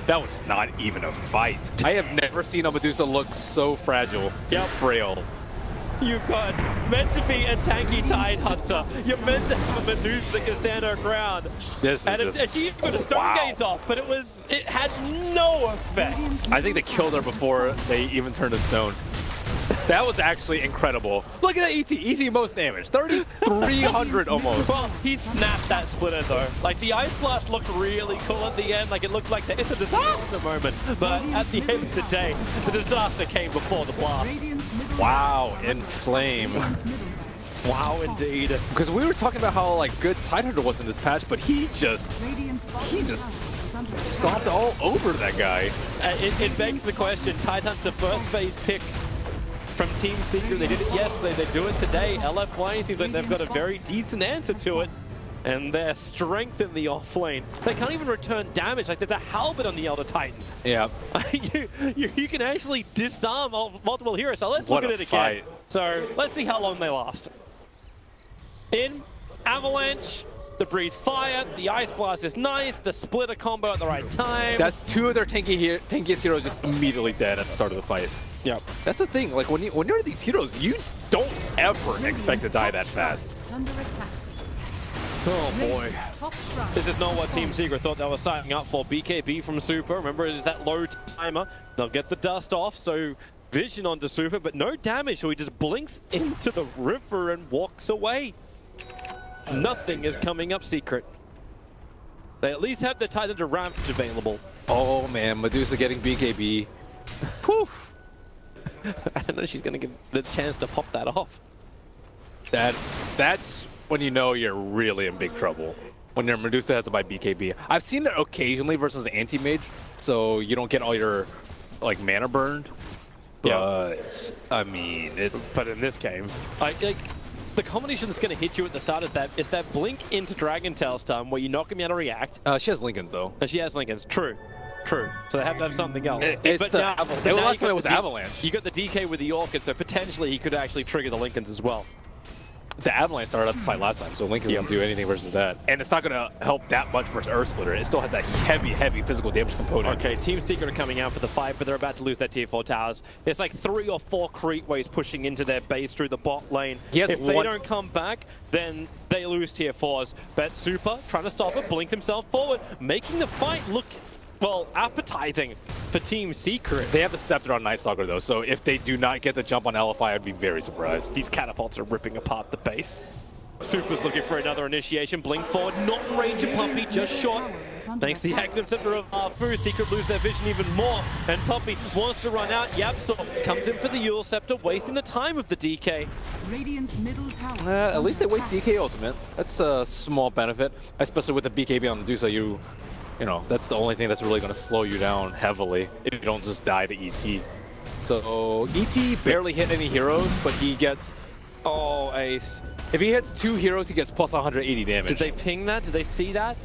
that was not even a fight. I have never seen a Medusa look so fragile and frail. You've got meant to be a tanky Tide Hunter. You're meant to have a Medusa that can stand her ground. This is just, she got a Stone Gaze off, but it had no effect. I think they killed her before they even turned to stone. That was actually incredible. Look at that ET. ET most damage. 3,300 almost. Well, he snapped that splitter though. Like the Ice Blast looked really cool at the end. Like it looked like it's a disaster moment. But at the end of the day, the disaster came before the blast. Wow, Inflame. Wow, indeed. Because we were talking about how like good Tidehunter was in this patch, but he just stomped all over that guy. It begs the question, Tidehunter first phase pick from Team Secret. They did it yesterday, they do it today. LFY seems like they've got a very decent answer to it. And their strength in the off lane. They can't even return damage. Like there's a halberd on the Elder Titan. Yeah. you can actually disarm multiple heroes. So let's look at it again. So let's see how long they last. In Avalanche, the Breathe Fire, the Ice Blast is nice, the Splitter combo at the right time. That's two of their tankiest heroes just immediately dead at the start of the fight. Yep. That's the thing, like when you're these heroes, you don't ever expect to die that fast. Oh boy. This is not what Team Secret thought they were signing up for. BKB from Super, remember it is that low timer. They'll get the dust off, so vision onto Super, but no damage, so he just blinks into the river and walks away. Nothing is coming up Secret. They at least have the Tidehunter Rampage available. Oh man, Medusa getting BKB. Poof. I don't know if she's going to get the chance to pop that off. That's when you know you're really in big trouble. when your Medusa has to buy BKB. I've seen it occasionally versus anti-mage, so you don't get all your like mana burned. But I mean, it's in this game, like the combination that's going to hit you at the start is that blink into Dragon Tail stun where you're not going to be able to react. she has Lincolns though. And she has Lincolns. True. So they have to have something else. It was Avalanche. You got the DK with the Orchid, so potentially he could actually trigger the Lincolns as well. The Avalanche started out the fight last time, so Lincoln doesn't do anything versus that. And it's not going to help that much versus Earth Splitter. It still has that heavy physical damage component. Okay, Team Secret are coming out for the fight, but they're about to lose their tier 4 towers. There's like 3 or 4 creep waves pushing into their base through the bot lane. If they don't come back, then they lose tier 4s. But Super, trying to stop it, blinked himself forward, making the fight look, well, appetizing for Team Secret. They have the Scepter on Night Stalker though, so if they do not get the jump on LFY, I'd be very surprised. These catapults are ripping apart the base. Super's looking for another initiation. Blink forward, not in range of Puppy, just short. Thanks to the active center of Fu, Secret lose their vision even more. And Puppy wants to run out. Yapsor comes in for the Yule Scepter, wasting the time of the DK. Radiant's middle tower. At least they waste DK ultimate. That's a small benefit, especially with the BKB on Medusa. You know, that's the only thing that's really going to slow you down heavily if you don't just die to ET. So ET barely hit any heroes, but he gets... Oh, Ace. If he hits 2 heroes, he gets plus 180 damage. Did they ping that? Did they see that?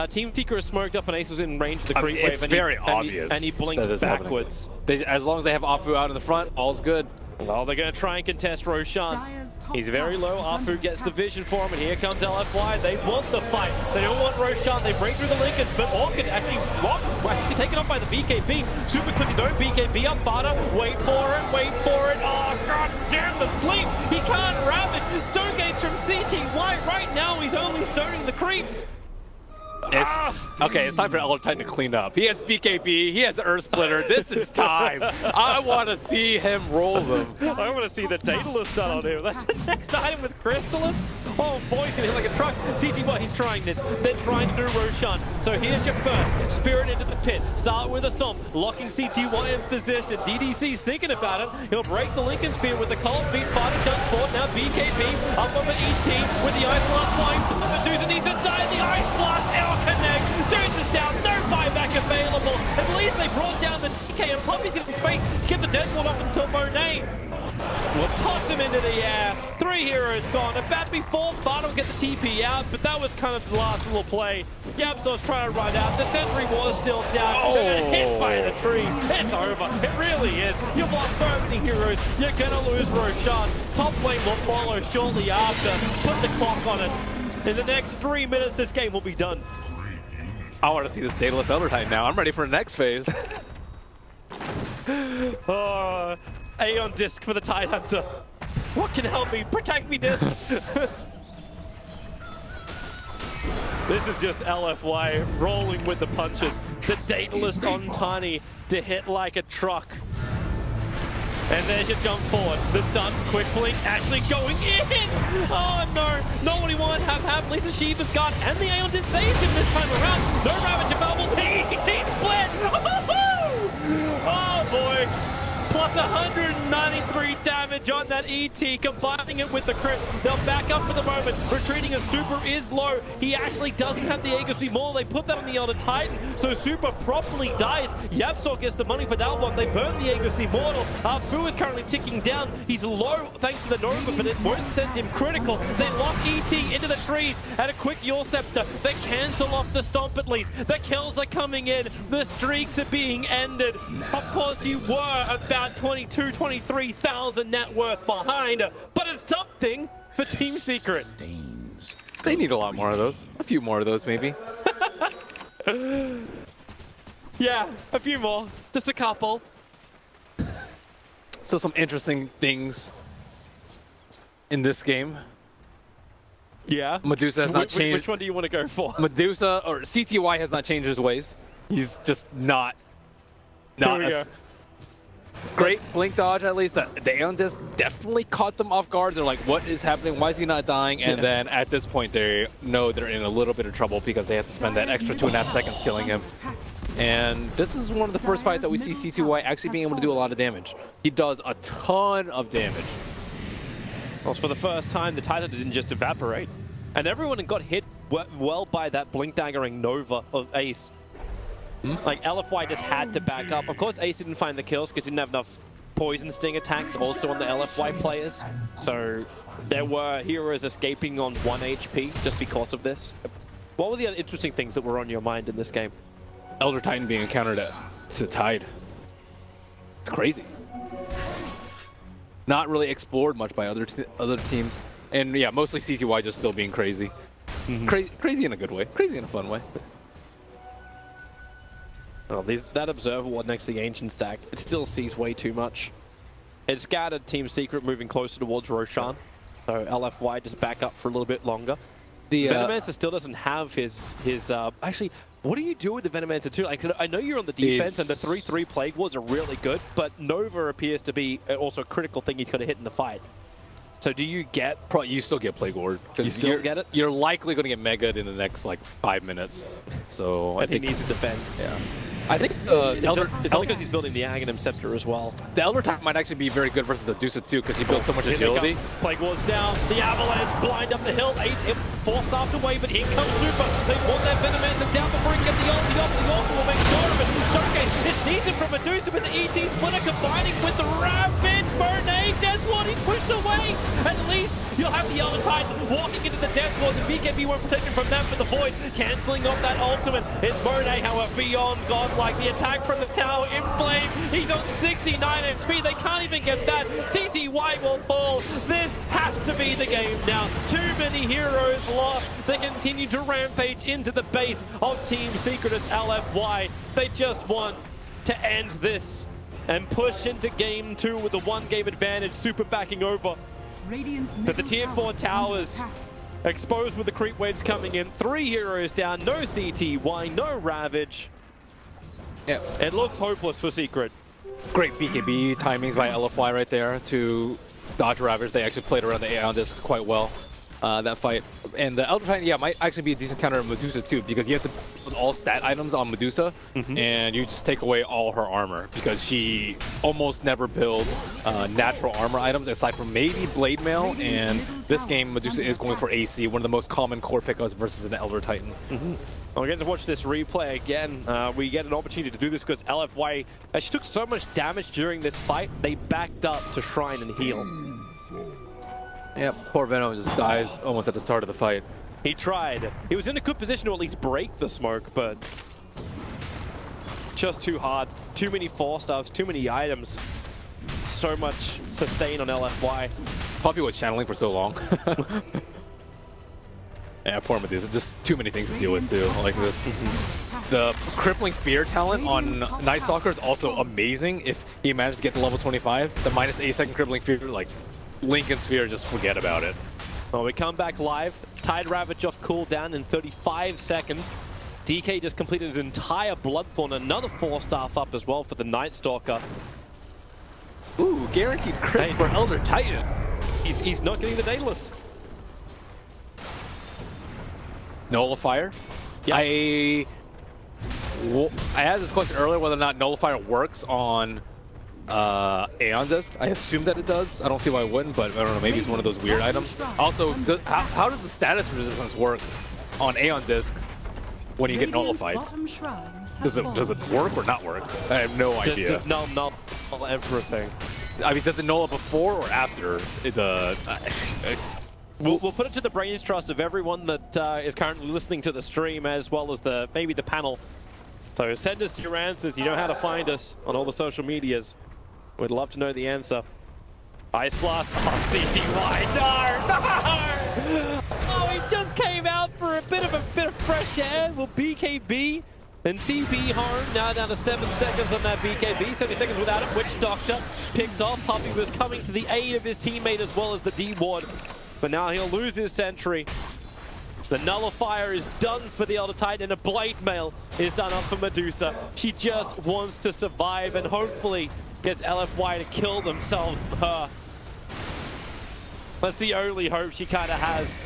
Team Secret is smoked up and Ace was in range of the creep wave. It's very obvious. And he blinked backwards. As long as they have Afu out in the front, all's good. Well, they're going to try and contest Roshan. He's very low. Afu gets the vision for him, and here comes LFY. They want the fight. They don't want Roshan. They break through the Lincoln, but Orchid actually taken off by the BKB. Super puts his own BKB up. Fada, wait for it. Oh, god damn the sleep. He can't wrap it. Stonegates from CTY. Right now, he's only stoning the creeps. Okay, it's time for Elder Titan to clean up. He has BKB, he has Earth Splitter. This is time. I want to see him roll them. I want to see the Daedalus done on him. That's the next item with Crystallis. Oh boy, he's going to hit like a truck. CTY, he's trying this. They're trying to do Roshan. So here's your first. Spirit into the pit. Start with a stomp. Locking CTY in position. DDC's thinking about it. He'll break the Lincoln Spear with the cold feet. Fighting jumps forward. Now BKB up over ET with the Ice Blast flying. Medusa needs to die. The Ice Blast connect. Deuce is down, no buyback available. At least they brought down the DK and Puppy's in space to get the Deadpool up until Monet. We'll toss him into the air. 3 heroes gone. About to be 4, Fada will get the TP out, but that was kind of the last little play. Yapsor's trying to run out. The sentry was still down. They're hit by the tree. It's over. It really is. You've lost so many heroes. You're gonna lose Roshan. Top lane will follow shortly after. Put the clock on it. In the next 3 minutes, this game will be done. I want to see this Daedalus Elder Titan now. I'm ready for the next phase. Aeon Disc for the Tide Hunter. What can help me? Protect me, Disc. This is just LFY rolling with the punches. The Daedalus on Tiny to hit like a truck. And there's your jump forward. The stun, quick blink, actually going in! Oh no, not what he wanted to have happen. At least the Shiva's got, and the Aeon Disc saves him this time around. No Ravage available. The ET split! Oh boy! Plus 193 damage on that ET, combining it with the crit. They'll back up for the moment. Retreating as Super is low. He actually doesn't have the Aegis Maul. They put that on the Elder Titan, so Super properly dies. Yapsor gets the money for that one. They burn the Aegis Immortal. Fu is currently ticking down. He's low thanks to the Nova, but it won't send him critical. They lock ET into the trees at a quick Yule Scepter. They cancel off the stomp at least. The kills are coming in. The streaks are being ended. Of course, you were about 22, 23,000 net worth behind, but it's something for Team Secret. They need a lot more of those. A few more of those, maybe. Yeah, a few more. Just a couple. So some interesting things in this game. Yeah. Medusa has not changed. Which one do you want to go for? Medusa, or CTY has not changed his ways. He's just not as great blink dodge, at least. The Aeon Disc definitely caught them off guard. They're like, what is happening? Why is he not dying? And then at this point, they know they're in a little bit of trouble because they have to spend that extra 2.5 seconds killing him. And this is one of the first fights that we see CTY actually being able to do a lot of damage. He does a ton of damage. Well, for the first time, the Titan didn't just evaporate. And everyone got hit well by that blink daggering Nova of Ace. Like, LFY just had to back up. Of course, Ace didn't find the kills because he didn't have enough poison sting attacks also on the LFY players. So there were heroes escaping on 1 HP just because of this. What were the other interesting things that were on your mind in this game? Elder Titan being encountered to Tide. It's crazy. Not really explored much by other teams. And yeah, mostly CTY just still being crazy. Crazy in a good way. Crazy in a fun way. Oh, that Observer Ward next to the Ancient stack, it still sees way too much. It scattered Team Secret moving closer towards Roshan. So LFY just back up for a little bit longer. The Venomancer still doesn't have his actually, what do you do with the Venomancer too? I know you're on the defense and the 3-3 Plague Wards are really good, but Nova appears to be also a critical thing he's got to hit in the fight. So do you get... You still get Plague Ward. You still get it? You're likely going to get Mega'd in the next, like, 5 minutes. So I think he needs to defend. Yeah. I think it's only because he's building the Aghanim Scepter as well. The Elder Titan might actually be very good versus the Medusa too, because he builds so much agility. Plague Ward's down. The Avalanche blind up the hill. Ace forced after away, but here comes Super. They want their Venomancer down before he can get the ulti off. The ulti will make sure of it. Stargate is decent from Medusa, but the ET Splitter combining with the Ravage. Bernay, Death Ward, he's pushed away. At least you'll have the Elder Titan walking into the Death Ward. The BKB won't protect him from them for the Void. Cancelling off that ultimate. It's Bernay, however, beyond God. Like the attack from the tower in flame. He's on 69 HP. They can't even get that. CTY will fall. This has to be the game now. Too many heroes lost. They continue to rampage into the base of Team Secret as LFY. They just want to end this and push into game 2 with a 1-game advantage. Super backing over. But the tier 4 towers exposed with the creep waves coming in. 3 heroes down. No CTY. No Ravage. Yeah. It looks hopeless for Secret. Great BKB timings by LFY right there to dodge Ravage. They actually played around the Aeon Disc quite well, that fight. And the Elder Titan, yeah, might actually be a decent counter on Medusa too, because you have to put all stat items on Medusa, and you just take away all her armor, because she almost never builds natural armor items, aside from maybe Blade Mail, and this game, Medusa is going for AC, one of the most common core pickups versus an Elder Titan. We're going to watch this replay again. We get an opportunity to do this because LFY actually took so much damage during this fight, they backed up to Shrine and heal. Yeah, poor Venom just dies almost at the start of the fight. He tried. He was in a good position to at least break the smoke, but just too hard. Too many 4-stars, too many items. So much sustain on LFY. Puppy was channeling for so long. Yeah, poor Medusa. Just too many things to deal with, too. Like this. The Crippling Fear talent on Night Stalker is also amazing if he manages to get to level 25. The minus 8-second Crippling Fear, like, Lincoln Sphere, just forget about it. Well, we come back live. Tide Ravage off cooldown in 35 seconds. DK just completed his entire Bloodthorn. Another 4-star up as well for the Night Stalker. Ooh, guaranteed crits for Elder Titan. He's not getting the Daedalus. Nullifier? Yep. I asked this question earlier whether or not Nullifier works on Aeon Disc. I assume that it does. I don't see why it wouldn't, but I don't know, maybe it's one of those weird items. Also, how does the status resistance work on Aeon Disc when you get nullified? Does it work or not work? I have no idea. Does null everything? I mean, does it null it before or after the... We'll put it to the brains trust of everyone that is currently listening to the stream, as well as maybe the panel. So send us your answers. You know how to find us on all the social medias. We'd love to know the answer. Ice Blast. Oh, CTY. No! Oh, he just came out for a bit of fresh air. Well, BKB and TP home. Now down to 7 seconds on that BKB. 70 seconds without it. Witch Doctor picked off. Puppy was coming to the aid of his teammate as well as the D-Ward. But now he'll lose his sentry. The Nullifier is done for the Elder Titan, and a Blade Mail is done up for Medusa. She just wants to survive and hopefully gets LFY to kill themselves. That's the only hope she kind of has.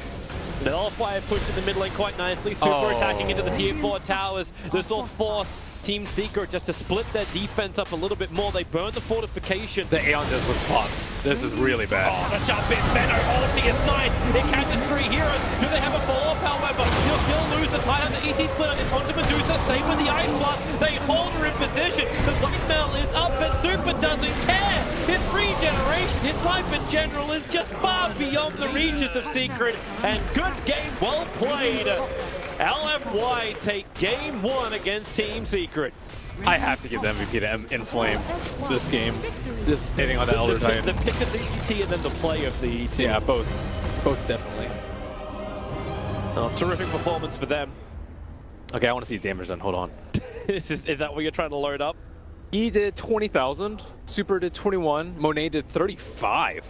The LFY pushed in the mid lane quite nicely. Super attacking into the tier 4 towers. This will force Team Secret just to split their defense up a little bit more. They burned the fortification. The Aeon Disc was popped. This is really bad. Oh, the jump in. Venom ulti is nice. It catches 3 heroes. Do they have a follow-up, however? He'll still lose the tide on the ET split on this onto Medusa. Same with the Ice Blast. They hold her in position. The blade mail is up, but Super doesn't care. His regeneration, his life in general is just far beyond the reaches of Secret. And good game, well played. LFY take game 1 against Team Secret. I have to give the MVP to Inflame this game. Just hitting on the Elder Titan. The pick of the ET and then the play of the ET. Yeah, both definitely. Oh, terrific performance for them. Okay, I want to see damage done. Hold on. Is that what you're trying to load up? He did 20,000. Super did 21. Monet did 35.